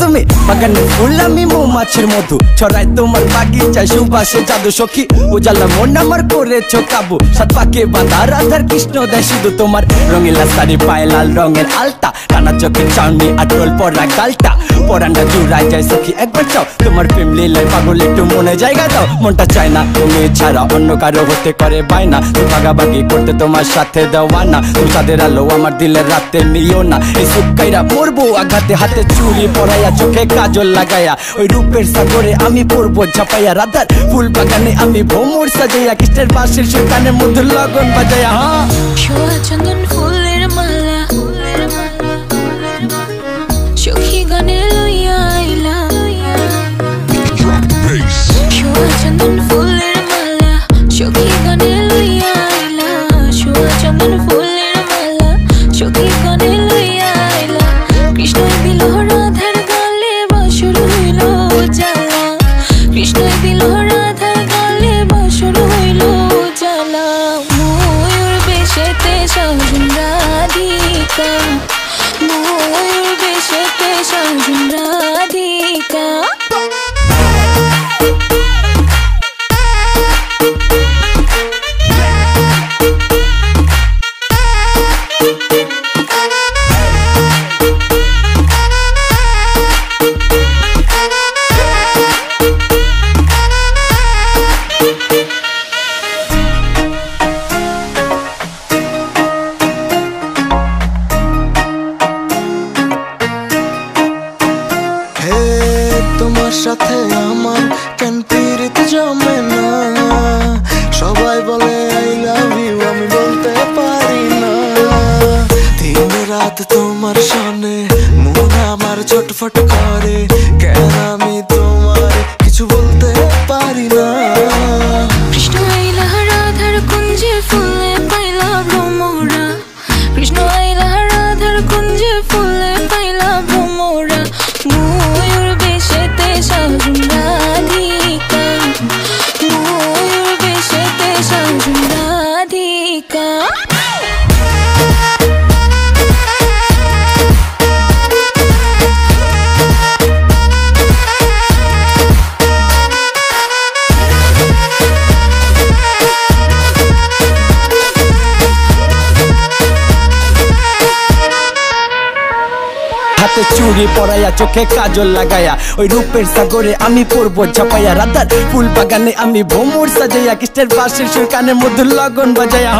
তুমি বাগানে ফুল আমি মৌমাছির মধু ছড়াই তোমার বাগিচায় সুবাসে জাদু সখী উজালা মন আমার করেছো কাবু সাত পাকে বাঁধা রাধার কৃষ্ণ দেয় শুধু তোমার রঙিলা শাড়ি পায়ে লাল রঙের আলতা টানা চোখের চাউনি আর টোল পরা গালটা পরানটা জুড়াই যায় সখী একবার চাও তোমার প্রেম লীলায় পাগল একটু মনে জায়গা দাও মনটা চায় না তুমি ছাড়া অন্য কারো হতে করে বায়না তুই ভাগাভাগি করতে তোমার সাথে দেওয়ানা তুমি তাদের আলো আমার দিলের রাতে নিও না এই সুকাইরা মরবো আঘাতে হাতে চুড়ি পরাইয়া চোখে কাজল লাগাইয়া ওই রূপের সাগরে আমি পড়বো ঝাপাইয়া রাধার ফুল বাগানে আমি ভ্রমর সাজাইয়া কৃষ্ণের বাঁশির সুর কানের মধ্যে লগন বাজাইয়া ছোঁয়া চন্দন ফুলের মালা চোখি গানে লইয়া আইলা ছোঁয়া চন্দন ফুলের মালা চোখি গানে লইয়া আইলা ছোঁয়া চন্দন ফুলের মালা চোখি গানে লইয়া আইলা কৃষ্ণই দিল রাধার গালে বাঁশুর হইল জ্বালা কৃষ্ণই দিল রাধার গালে বাঁশুর হইল জ্বালা ময়ূর বেশেতে সাজুন রাধিকা ময়ূর বেশেতে সাজুন রাধিকা তোমার সাথে আমার কেন পিরিত জমে না সবাই বলে আই লাভ ইউ আমি বলতে পারি না দিন রাত তোমার সনে মন আমার ছটফট করে কেন আমি তোমার কিছু বলতে পারি না কৃষ্ণ আইলা রাধার কুঞ্জে ফুলে পাইলা ভ্রমরা কৃষ্ণ আইলা রাধার কুঞ্জে ফুলে পাইলা ভ্রমরা ময়ূর বেশেতে সাজুন রাধিকা ময়ূর বেশেতে সাজুন রাধিকা হাতে চুড়ি পরাইয়া চোখে কাজল লাগাইয়া ওই রূপের সাগরে আমি পড়বো ঝাপাইয়া রাধার ফুল বাগানে আমি ভ্রমর সাজাইয়া কৃষ্ণের বাঁশির সুর কানের মধ্যে লগন বাজাইয়া